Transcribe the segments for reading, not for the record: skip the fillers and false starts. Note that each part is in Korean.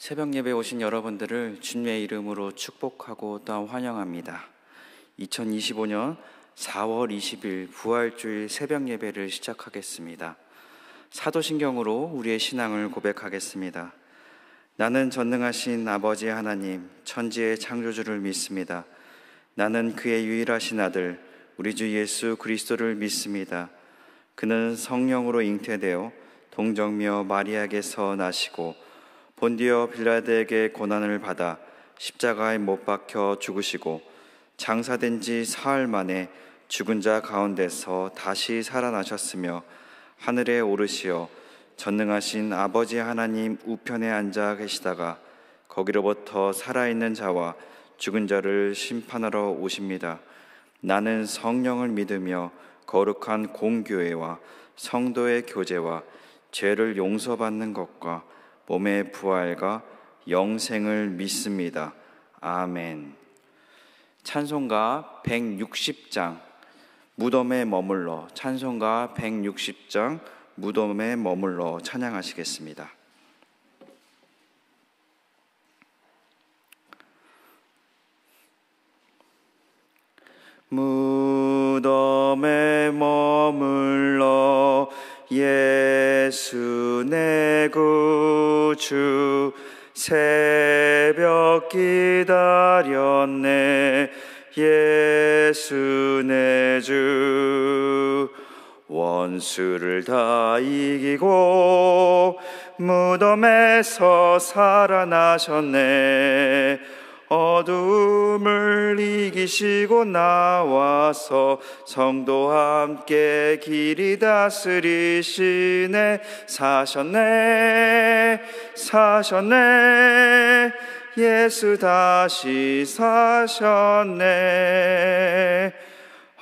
새벽 예배 오신 여러분들을 주님의 이름으로 축복하고 또한 환영합니다. 2025년 4월 20일 부활주일 새벽 예배를 시작하겠습니다. 사도신경으로 우리의 신앙을 고백하겠습니다. 나는 전능하신 아버지 하나님, 천지의 창조주를 믿습니다. 나는 그의 유일하신 아들, 우리 주 예수 그리스도를 믿습니다. 그는 성령으로 잉태되어 동정녀 마리아에게서 나시고 본디오 빌라드에게 고난을 받아 십자가에 못 박혀 죽으시고 장사된 지 사흘 만에 죽은 자 가운데서 다시 살아나셨으며 하늘에 오르시어 전능하신 아버지 하나님 우편에 앉아 계시다가 거기로부터 살아있는 자와 죽은 자를 심판하러 오십니다. 나는 성령을 믿으며 거룩한 공교회와 성도의 교제와 죄를 용서받는 것과 몸의 부활과 영생을 믿습니다. 아멘. 찬송가 160장 무덤에 머물러, 찬송가 160장 무덤에 머물러 찬양하시겠습니다. 무덤에 머물러 예수 내 구주 새벽 기다렸네 예수 내 주 원수를 다 이기고 무덤에서 살아나셨네 어두움을 이기시고 나와서 성도와 함께 길이 다스리시네 사셨네 예수 다시 사셨네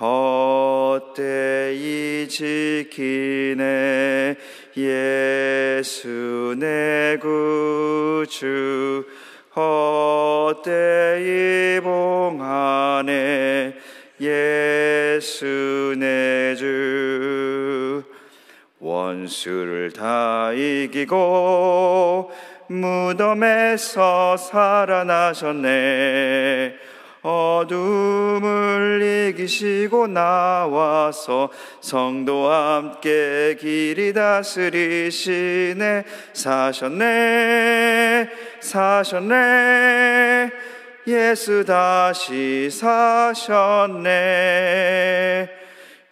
헛되이 지키네 예수 내 구주 헛되이 봉하네 예수 내 주 원수를 다 이기고 무덤에서 살아나셨네 어둠을 이기시고 나와서 성도와 함께 길이 다스리시네 사셨네 예수 다시 사셨네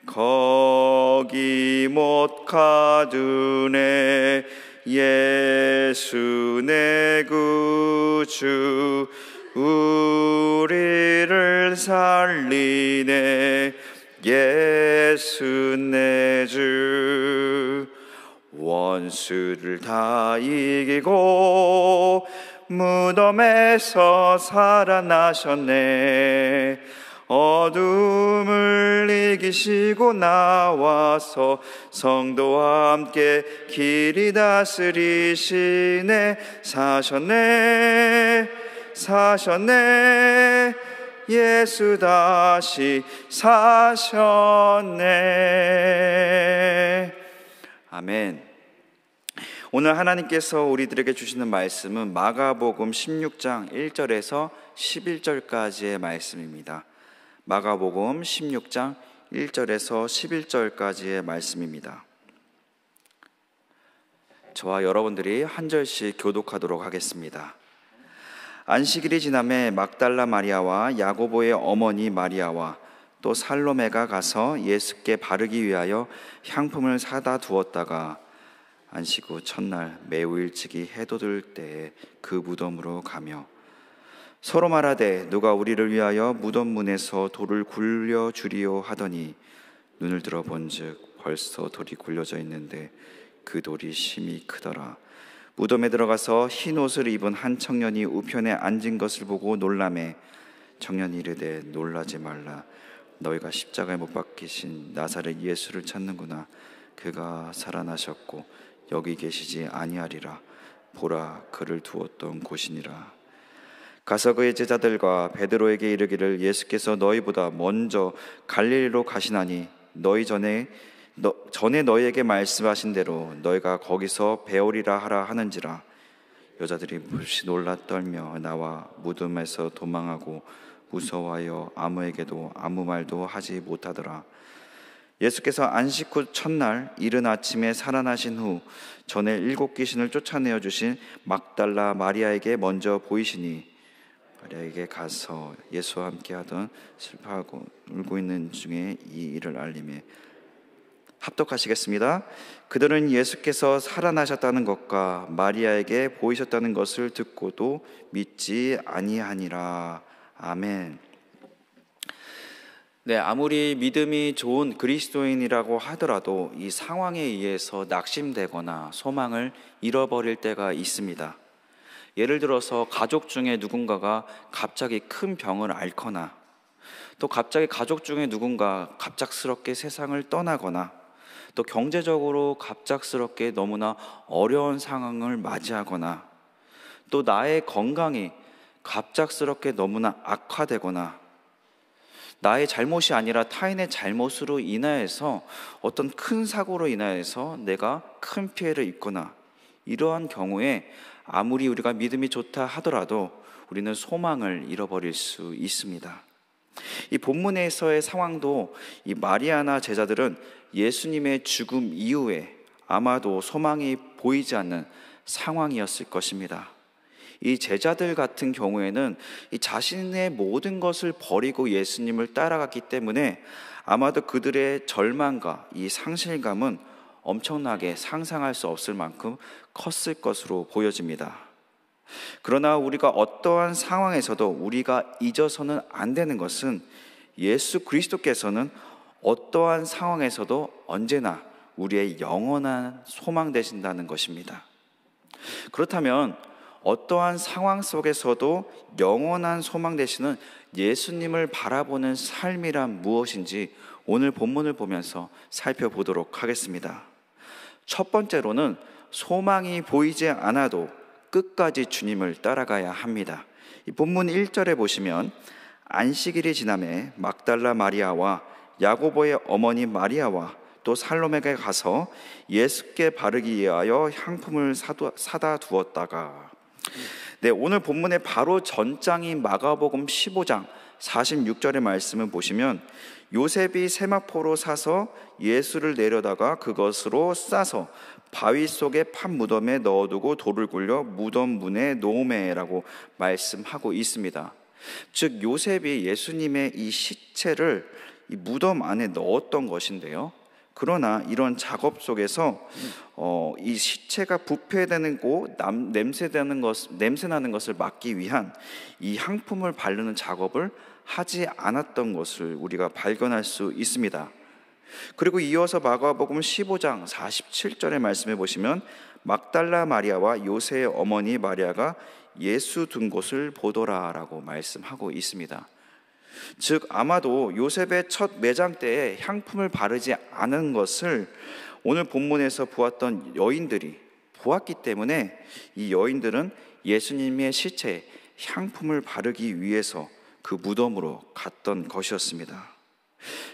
거기 못 가두네 예수 내 구주 우리를 살리네 예수 내 주 원수를 다 이기고 무덤에서 살아나셨네 어둠을 이기시고 나와서 성도와 함께 길이 다스리시네 사셨네 예수 다시 사셨네 아멘. 오늘 하나님께서 우리들에게 주시는 말씀은 마가복음 16장 1절에서 11절까지의 말씀입니다. 마가복음 16장 1절에서 11절까지의 말씀입니다. 저와 여러분들이 한 절씩 교독하도록 하겠습니다. 안식일이 지남에 막달라 마리아와 야고보의 어머니 마리아와 또 살로메가 가서 예수께 바르기 위하여 향품을 사다 두었다가 안식 후 첫날 매우 일찍이 해도 들 때에 그 무덤으로 가며 서로 말하되 누가 우리를 위하여 무덤 문에서 돌을 굴려 주리요 하더니 눈을 들어 본즉 벌써 돌이 굴려져 있는데 그 돌이 심히 크더라. 무덤에 들어가서 흰 옷을 입은 한 청년이 우편에 앉은 것을 보고 놀라매 청년이 이르되 놀라지 말라 너희가 십자가에 못 박히신 나사렛 예수를 찾는구나. 그가 살아나셨고 여기 계시지 아니하리라. 보라 그를 두었던 곳이니라. 가서 그의 제자들과 베드로에게 이르기를 예수께서 너희보다 먼저 갈릴리로 가시나니 전에 너희에게 말씀하신 대로 너희가 거기서 배우리라 하라 하는지라. 여자들이 몹시 놀라 떨며 나와 무덤에서 도망하고 무서워하여 아무에게도 아무 말도 하지 못하더라. 예수께서 안식 후 첫날 이른 아침에 살아나신 후 전에 7 귀신을 쫓아내어 주신 막달라 마리아에게 먼저 보이시니 마리아에게 가서 예수와 함께 하던 슬퍼하고 울고 있는 중에 이 일을 알림해 합독하시겠습니다. 그들은 예수께서 살아나셨다는 것과 마리아에게 보이셨다는 것을 듣고도 믿지 아니하니라. 아멘. 네, 아무리 믿음이 좋은 그리스도인이라고 하더라도 이 상황에 의해서 낙심되거나 소망을 잃어버릴 때가 있습니다. 예를 들어서 가족 중에 누군가가 갑자기 큰 병을 앓거나 또 갑자기 가족 중에 누군가 갑작스럽게 세상을 떠나거나 또 경제적으로 갑작스럽게 너무나 어려운 상황을 맞이하거나 또 나의 건강이 갑작스럽게 너무나 악화되거나 나의 잘못이 아니라 타인의 잘못으로 인하여서 어떤 큰 사고로 인하여서 내가 큰 피해를 입거나 이러한 경우에 아무리 우리가 믿음이 좋다 하더라도 우리는 소망을 잃어버릴 수 있습니다. 이 본문에서의 상황도 이 마리아나 제자들은 예수님의 죽음 이후에 아마도 소망이 보이지 않는 상황이었을 것입니다. 이 제자들 같은 경우에는 이 자신의 모든 것을 버리고 예수님을 따라갔기 때문에 아마도 그들의 절망과 이 상실감은 엄청나게 상상할 수 없을 만큼 컸을 것으로 보여집니다. 그러나 우리가 어떠한 상황에서도 우리가 잊어서는 안 되는 것은 예수 그리스도께서는 어떠한 상황에서도 언제나 우리의 영원한 소망 되신다는 것입니다. 그렇다면 어떠한 상황 속에서도 영원한 소망 되시는 예수님을 바라보는 삶이란 무엇인지 오늘 본문을 보면서 살펴보도록 하겠습니다. 첫 번째로는 소망이 보이지 않아도 끝까지 주님을 따라가야 합니다. 이 본문 1절에 보시면 안식일이 지나매 막달라 마리아와 야고보의 어머니 마리아와 또 살로메에 가서 예수께 바르기 위하여 향품을 사다 두었다가 네, 오늘 본문의 바로 전장인 마가복음 15장 46절의 말씀을 보시면 요셉이 세마포로 사서 예수를 내려다가 그것으로 싸서 바위 속에 판 무덤에 넣어두고 돌을 굴려 무덤 문에 놓으매라고 말씀하고 있습니다. 즉 요셉이 예수님의 이 시체를 이 무덤 안에 넣었던 것인데요. 그러나 이런 작업 속에서 이 시체가 부패되는 곳, 냄새나는 것을 막기 위한 이 향품을 바르는 작업을 하지 않았던 것을 우리가 발견할 수 있습니다. 그리고 이어서 마가복음 15장 47절의 말씀해 보시면 막달라 마리아와 요새의 어머니 마리아가 예수 둔 곳을 보더라라고 말씀하고 있습니다. 즉 아마도 요셉의 첫 매장 때에 향품을 바르지 않은 것을 오늘 본문에서 보았던 여인들이 보았기 때문에 이 여인들은 예수님의 시체에 향품을 바르기 위해서 그 무덤으로 갔던 것이었습니다.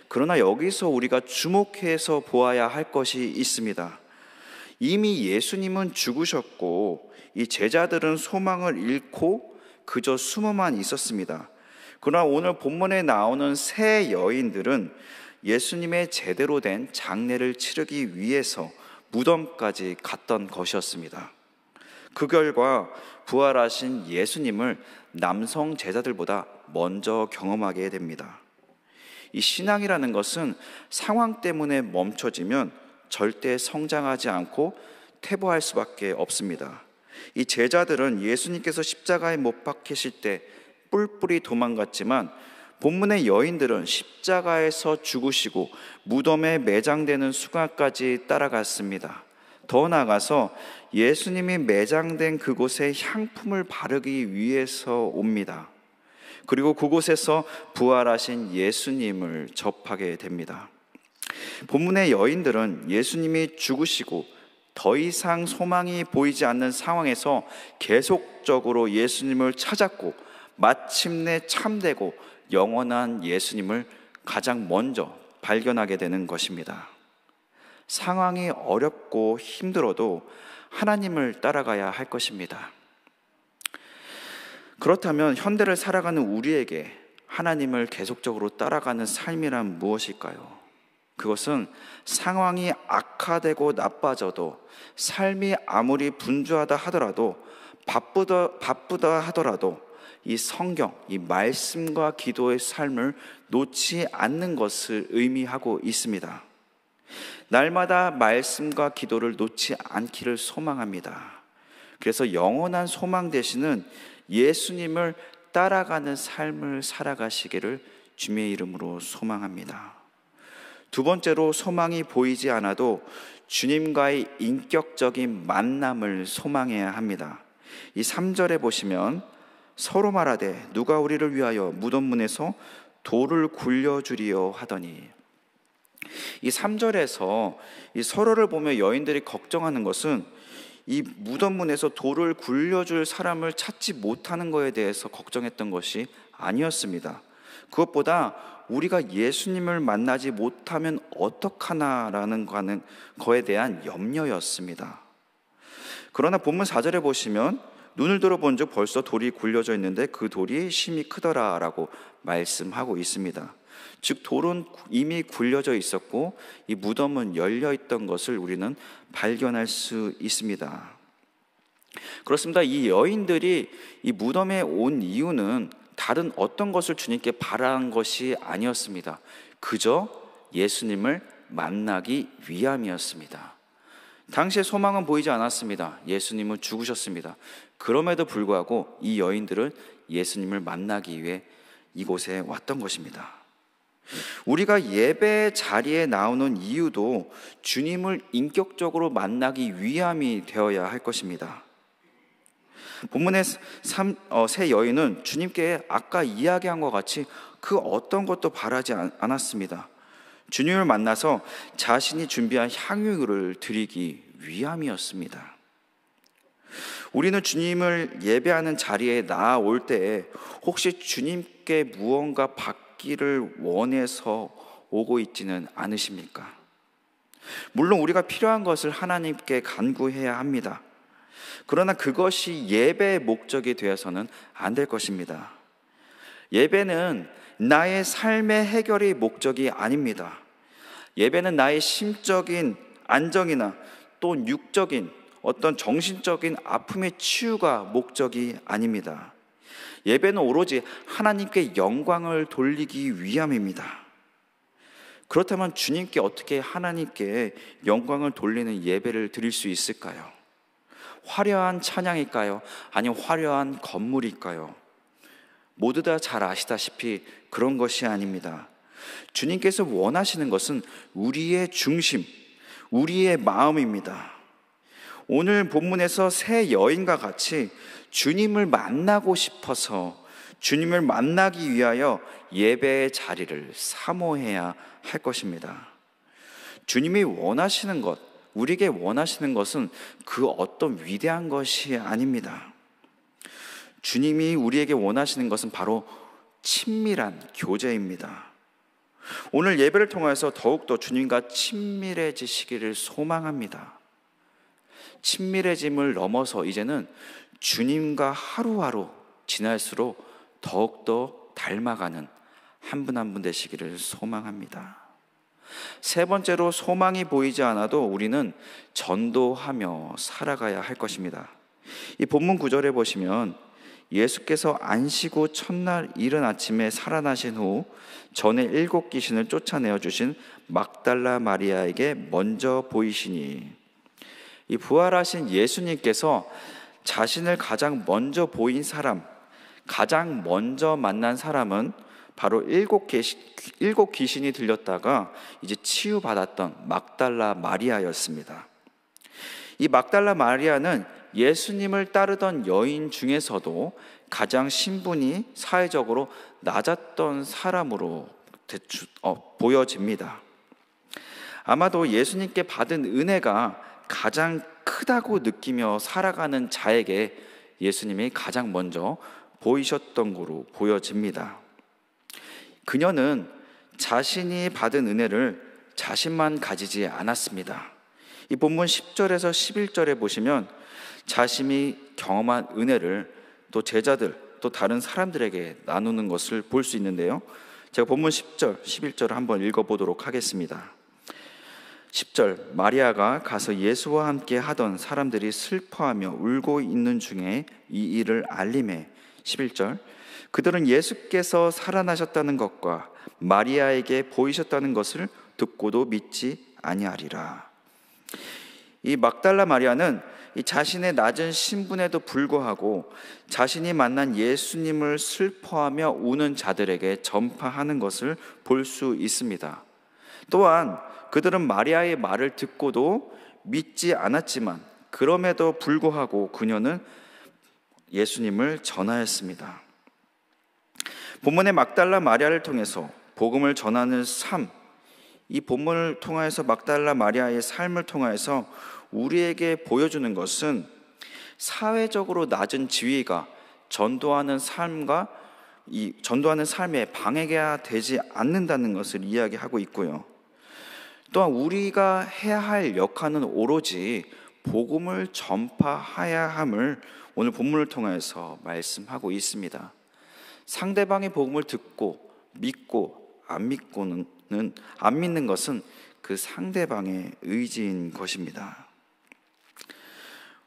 그러나 여기서 우리가 주목해서 보아야 할 것이 있습니다. 이미 예수님은 죽으셨고 이 제자들은 소망을 잃고 그저 숨어만 있었습니다. 그러나 오늘 본문에 나오는 세 여인들은 예수님의 제대로 된 장례를 치르기 위해서 무덤까지 갔던 것이었습니다. 그 결과 부활하신 예수님을 남성 제자들보다 먼저 경험하게 됩니다. 이 신앙이라는 것은 상황 때문에 멈춰지면 절대 성장하지 않고 퇴보할 수밖에 없습니다. 이 제자들은 예수님께서 십자가에 못 박히실 때 뿔뿔이 도망갔지만 본문의 여인들은 십자가에서 죽으시고 무덤에 매장되는 순간까지 따라갔습니다. 더 나아가서 예수님이 매장된 그곳에 향품을 바르기 위해서 옵니다. 그리고 그곳에서 부활하신 예수님을 접하게 됩니다. 본문의 여인들은 예수님이 죽으시고 더 이상 소망이 보이지 않는 상황에서 계속적으로 예수님을 찾았고 마침내 참되고 영원한 예수님을 가장 먼저 발견하게 되는 것입니다. 상황이 어렵고 힘들어도 하나님을 따라가야 할 것입니다. 그렇다면 현대를 살아가는 우리에게 하나님을 계속적으로 따라가는 삶이란 무엇일까요? 그것은 상황이 악화되고 나빠져도, 삶이 아무리 분주하다 하더라도, 바쁘다 하더라도 이 성경, 이 말씀과 기도의 삶을 놓지 않는 것을 의미하고 있습니다. 날마다 말씀과 기도를 놓지 않기를 소망합니다. 그래서 영원한 소망 되시는 예수님을 따라가는 삶을 살아가시기를 주님의 이름으로 소망합니다. 두 번째로, 소망이 보이지 않아도 주님과의 인격적인 만남을 소망해야 합니다. 이 3절에 보시면 서로 말하되 누가 우리를 위하여 무덤문에서 돌을 굴려주리요 하더니, 이 3절에서 이 서로를 보며 여인들이 걱정하는 것은 이 무덤문에서 돌을 굴려줄 사람을 찾지 못하는 것에 대해서 걱정했던 것이 아니었습니다. 그것보다 우리가 예수님을 만나지 못하면 어떡하나라는 거에 대한 염려였습니다. 그러나 본문 4절에 보시면 눈을 들어본 즉 벌써 돌이 굴려져 있는데 그 돌이 심히 크더라 라고 말씀하고 있습니다. 즉 돌은 이미 굴려져 있었고 이 무덤은 열려 있던 것을 우리는 발견할 수 있습니다. 그렇습니다. 이 여인들이 이 무덤에 온 이유는 다른 어떤 것을 주님께 바라는 것이 아니었습니다. 그저 예수님을 만나기 위함이었습니다. 당시에 소망은 보이지 않았습니다. 예수님은 죽으셨습니다. 그럼에도 불구하고 이 여인들은 예수님을 만나기 위해 이곳에 왔던 것입니다. 우리가 예배 자리에 나오는 이유도 주님을 인격적으로 만나기 위함이 되어야 할 것입니다. 본문의 세 여인은 주님께 아까 이야기한 것 같이 그 어떤 것도 바라지 않았습니다. 주님을 만나서 자신이 준비한 향유를 드리기 위함이었습니다. 우리는 주님을 예배하는 자리에 나아올 때 혹시 주님께 무언가 받기를 원해서 오고 있지는 않으십니까? 물론 우리가 필요한 것을 하나님께 간구해야 합니다. 그러나 그것이 예배의 목적이 되어서는 안 될 것입니다. 예배는 나의 삶의 해결이 목적이 아닙니다. 예배는 나의 심적인 안정이나 또 육적인 어떤 정신적인 아픔의 치유가 목적이 아닙니다. 예배는 오로지 하나님께 영광을 돌리기 위함입니다. 그렇다면 주님께 어떻게 하나님께 영광을 돌리는 예배를 드릴 수 있을까요? 화려한 찬양일까요? 아니면 화려한 건물일까요? 모두 다 잘 아시다시피 그런 것이 아닙니다. 주님께서 원하시는 것은 우리의 중심, 우리의 마음입니다. 오늘 본문에서 세 여인과 같이 주님을 만나고 싶어서 주님을 만나기 위하여 예배의 자리를 사모해야 할 것입니다. 주님이 원하시는 것, 우리에게 원하시는 것은 그 어떤 위대한 것이 아닙니다. 주님이 우리에게 원하시는 것은 바로 친밀한 교제입니다. 오늘 예배를 통해서 더욱더 주님과 친밀해지시기를 소망합니다. 친밀해짐을 넘어서 이제는 주님과 하루하루 지날수록 더욱더 닮아가는 한 분 한 분 되시기를 소망합니다. 세 번째로, 소망이 보이지 않아도 우리는 전도하며 살아가야 할 것입니다. 이 본문 9절에 보시면 예수께서 안식 후 첫날 이른 아침에 살아나신 후 전에 7 귀신을 쫓아내어 주신 막달라 마리아에게 먼저 보이시니, 이 부활하신 예수님께서 자신을 가장 먼저 보인 사람, 가장 먼저 만난 사람은 바로 7 귀신이 들렸다가 이제 치유받았던 막달라 마리아였습니다. 이 막달라 마리아는 예수님을 따르던 여인 중에서도 가장 신분이 사회적으로 낮았던 사람으로 보여집니다. 아마도 예수님께 받은 은혜가 가장 크다고 느끼며 살아가는 자에게 예수님이 가장 먼저 보이셨던 거로 보여집니다. 그녀는 자신이 받은 은혜를 자신만 가지지 않았습니다. 이 본문 10절에서 11절에 보시면 자신이 경험한 은혜를 또 제자들, 또 다른 사람들에게 나누는 것을 볼 수 있는데요. 제가 본문 10절, 11절을 한번 읽어보도록 하겠습니다. 10절, 마리아가 가서 예수와 함께 하던 사람들이 슬퍼하며 울고 있는 중에 이 일을 알림해. 11절, 그들은 예수께서 살아나셨다는 것과 마리아에게 보이셨다는 것을 듣고도 믿지 아니하리라. 이 막달라 마리아는 이 자신의 낮은 신분에도 불구하고 자신이 만난 예수님을 슬퍼하며 우는 자들에게 전파하는 것을 볼 수 있습니다. 또한 그들은 마리아의 말을 듣고도 믿지 않았지만 그럼에도 불구하고 그녀는 예수님을 전하였습니다. 본문의 막달라 마리아를 통해서 복음을 전하는 삶, 이 본문을 통해서 막달라 마리아의 삶을 통해서 우리에게 보여주는 것은 사회적으로 낮은 지위가 전도하는 삶에 방해가 되지 않는다는 것을 이야기하고 있고요. 또한 우리가 해야 할 역할은 오로지 복음을 전파해야 함을 오늘 본문을 통해서 말씀하고 있습니다. 상대방의 복음을 듣고 믿고 안 믿는 것은 그 상대방의 의지인 것입니다.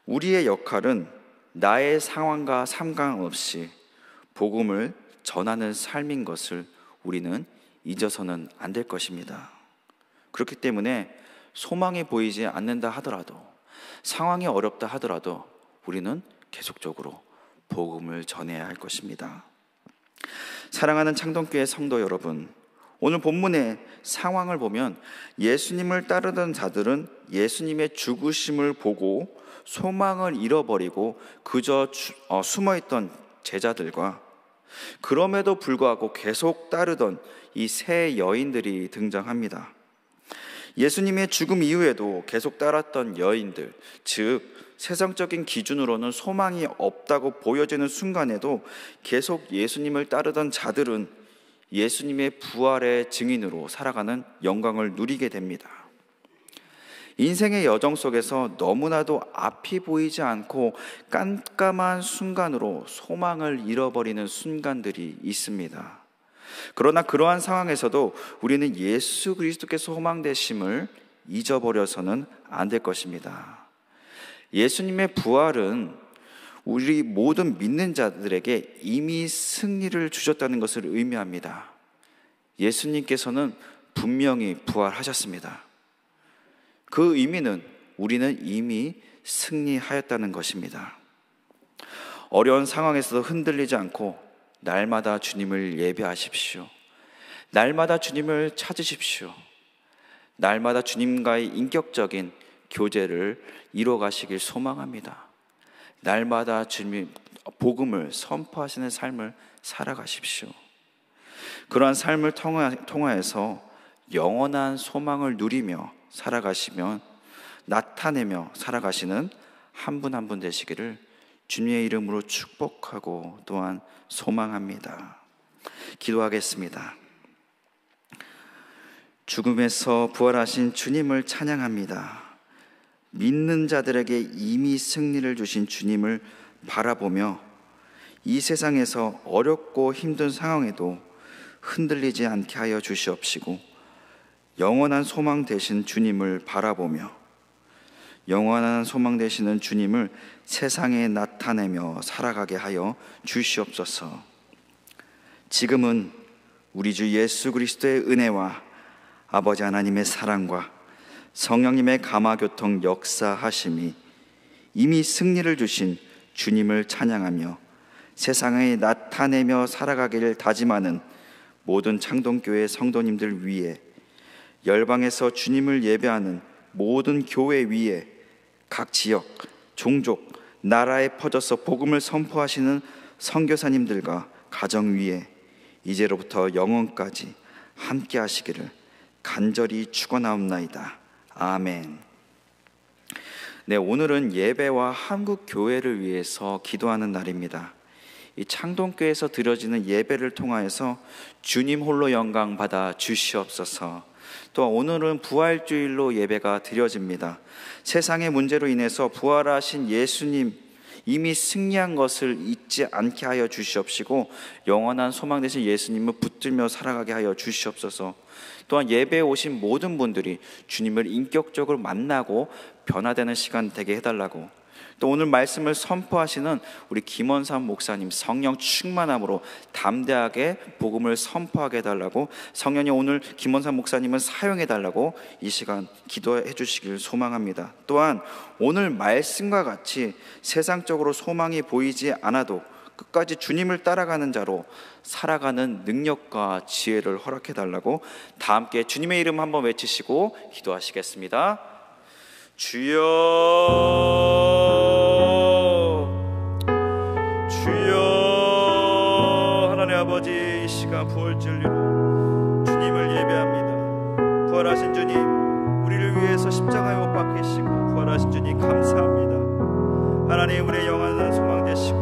우리의 역할은 나의 상황과 상관없이 복음을 전하는 삶인 것을 우리는 잊어서는 안 될 것입니다. 그렇기 때문에 소망이 보이지 않는다 하더라도, 상황이 어렵다 하더라도 우리는 계속적으로 복음을 전해야 할 것입니다. 사랑하는 창동교회 성도 여러분, 오늘 본문의 상황을 보면 예수님을 따르던 자들은 예수님의 죽으심을 보고 소망을 잃어버리고 그저 숨어있던 제자들과 그럼에도 불구하고 계속 따르던 이 세 여인들이 등장합니다. 예수님의 죽음 이후에도 계속 따랐던 여인들, 즉 세상적인 기준으로는 소망이 없다고 보여지는 순간에도 계속 예수님을 따르던 자들은 예수님의 부활의 증인으로 살아가는 영광을 누리게 됩니다. 인생의 여정 속에서 너무나도 앞이 보이지 않고 깜깜한 순간으로 소망을 잃어버리는 순간들이 있습니다. 그러나 그러한 상황에서도 우리는 예수 그리스도께서 소망 되심을 잊어버려서는 안 될 것입니다. 예수님의 부활은 우리 모든 믿는 자들에게 이미 승리를 주셨다는 것을 의미합니다. 예수님께서는 분명히 부활하셨습니다. 그 의미는 우리는 이미 승리하였다는 것입니다. 어려운 상황에서도 흔들리지 않고 날마다 주님을 예배하십시오. 날마다 주님을 찾으십시오. 날마다 주님과의 인격적인 교제를 이뤄가시길 소망합니다. 날마다 주님 복음을 선포하시는 삶을 살아가십시오. 그러한 삶을 통하여서 영원한 소망을 누리며 살아가시면 나타내며 살아가시는 한 분 한 분 되시기를 주님의 이름으로 축복하고 또한 소망합니다. 기도하겠습니다. 죽음에서 부활하신 주님을 찬양합니다. 믿는 자들에게 이미 승리를 주신 주님을 바라보며 이 세상에서 어렵고 힘든 상황에도 흔들리지 않게 하여 주시옵시고 영원한 소망 되신 주님을 바라보며 영원한 소망 되시는 주님을 세상에 나타내며 살아가게 하여 주시옵소서. 지금은 우리 주 예수 그리스도의 은혜와 아버지 하나님의 사랑과 성령님의 감화교통 역사하심이 이미 승리를 주신 주님을 찬양하며 세상에 나타내며 살아가기를 다짐하는 모든 창동교회 성도님들 위에, 열방에서 주님을 예배하는 모든 교회 위에, 각 지역, 종족, 나라에 퍼져서 복음을 선포하시는 선교사님들과 가정 위에 이제로부터 영원까지 함께 하시기를 간절히 축원하옵나이다. 아멘. 네, 오늘은 예배와 한국 교회를 위해서 기도하는 날입니다. 이 창동교회에서 드려지는 예배를 통하여서 주님 홀로 영광 받아 주시옵소서. 또 오늘은 부활주일로 예배가 드려집니다. 세상의 문제로 인해서 부활하신 예수님, 이미 승리한 것을 잊지 않게 하여 주시옵시고 영원한 소망 되신 예수님을 붙들며 살아가게 하여 주시옵소서. 또한 예배에 오신 모든 분들이 주님을 인격적으로 만나고 변화되는 시간 되게 해달라고, 또 오늘 말씀을 선포하시는 우리 김원삼 목사님 성령 충만함으로 담대하게 복음을 선포하게 해달라고, 성령님 오늘 김원삼 목사님을 사용해달라고 이 시간 기도해 주시길 소망합니다. 또한 오늘 말씀과 같이 세상적으로 소망이 보이지 않아도 끝까지 주님을 따라가는 자로 살아가는 능력과 지혜를 허락해달라고, 다 함께 주님의 이름 한번 외치시고 기도하시겠습니다. 주여, 주여. 하나님 아버지, 이 시간 부활 진리로 주님을 예배합니다. 부활하신 주님, 우리를 위해서 십자가에 못 박히시고 부활하신 주님 감사합니다. 하나님, 우리의 영원한 소망 되시고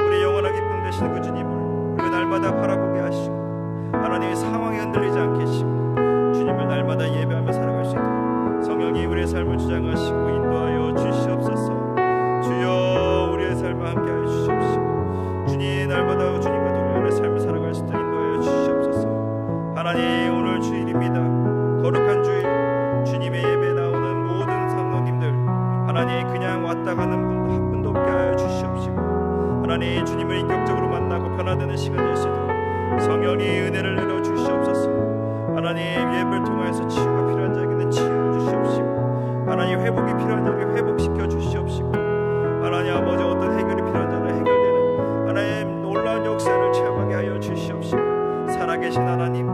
우리의 영원한 기쁨 되시는 그 주님을 우리가 날마다 바라보게 하시고 하나님의 상황에 흔들리지 않게 하시고 주님을 날마다 예배하며 살아갈 수 있도록 성령님 우리의 삶을 주장하시고 인도하여 주시옵소서. 주여, 우리의 삶을 함께하여 주시옵시고 주님 날마다 주님과 동행하는 삶을 살아갈 수 있도록 인도하여 주시옵소서. 하나님, 오늘 주일입니다. 거룩한 주일, 주님의 예배에 나오는 모든 성도님들 하나님 그냥 왔다 가는 분도 한 분도 없게 하여 주시옵시고 하나님 주님을 인격적으로 만나고 변화되는 시간 될 수 있도록 성령이 은혜를 내려 주시옵소서. 하나님, 예배를 통해서 치유가 필요한 자에게는 치유를 주시옵시고 하나님 회복이 필요한 자에게 회복시켜 주시옵시고 하나님 아버지 어떤 해결이 필요한 자는 해결되는 하나님 놀라운 역사를 체험하게 하여 주시옵시고 살아계신 하나님